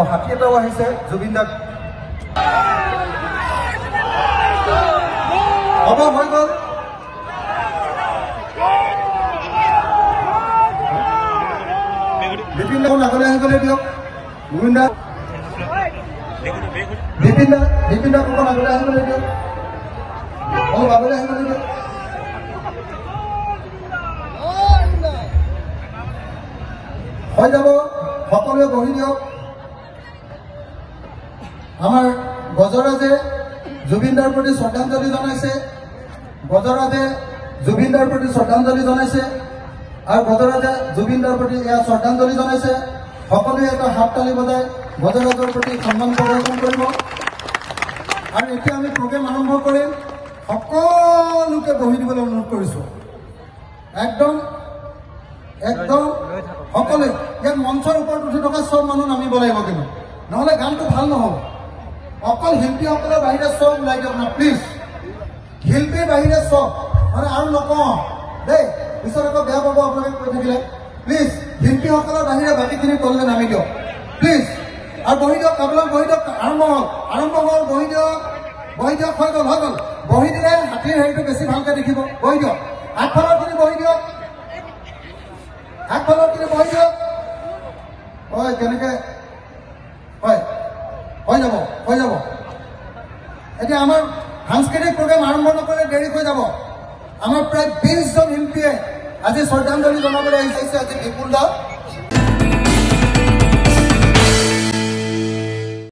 হাতী এটাও আহিছে জুবিন দাক হ'ব হৈ গ'ল বিপিন দাক আগলৈ আহিবলৈ দিয়ক জুবিন দা বিপিন দাক আগলৈ আহিবলৈ দিয়ক আগলৈ আহিবলৈ দিয়ক হৈ যাব সকলোৱে বহি দিয়ক আমাৰ গজৰাজে জুবিনদাৰ প্ৰতি শ্ৰদ্ধাঞ্জলি জনাইছে গজৰাজে জুবিনদাৰ প্ৰতি শ্ৰদ্ধাঞ্জলি জনাইছে আৰু গজৰাজে জুবিনদাৰ প্ৰতি এয়া শ্ৰদ্ধাঞ্জলি জনাইছে সকলোৱে এটা হাত তালি বজাই গজৰাজৰ প্ৰতি সন্মান প্ৰদৰ্শন কৰিব আৰু এতিয়া আমি প্ৰগ্ৰেম আৰম্ভ কৰিম সকলোকে বহি দিবলৈ অনুৰোধ কৰিছোঁ একদম সকলোৱে ইয়াত মঞ্চৰ ওপৰত উঠি থকা চব মানুহ নামিব লাগিব কিন্তু নহ'লে গানটো ভাল নহ'ব অকল শিল্পীসকলৰ বাহিৰে চব ওলাই দিয়ক না প্লিজ শিল্পীৰ বাহিৰে চব মানে আৰু নকওঁ দেই পিছত আকৌ বেয়া পাব আপোনালোকে কৈ থাকিলে প্লিজ শিল্পীসকলৰ বাহিৰে বাকীখিনি তললৈ নামি দিয়ক প্লিজ আৰু বহি দিয়ক আপোনালোক বহি দিয়ক আৰম্ভ হ'ল বহি দিয়ক হৈ গ'ল বহি দিলে হাতীৰ হেৰিটো বেছি ভালকৈ দেখিব বহি দিয়ক আগফালৰখিনি বহি দিয়ক হয় কেনেকৈ হয় হৈ যাব এতিয়া আমাৰ সাংস্কৃতিক প্ৰগ্ৰেম আৰম্ভ নকৰিলে দেৰি হৈ যাব আমাৰ প্ৰায় 20জন শিল্পীয়ে আজি শ্ৰদ্ধাঞ্জলি জনাবলৈ আহিছে আজি বিপুল দা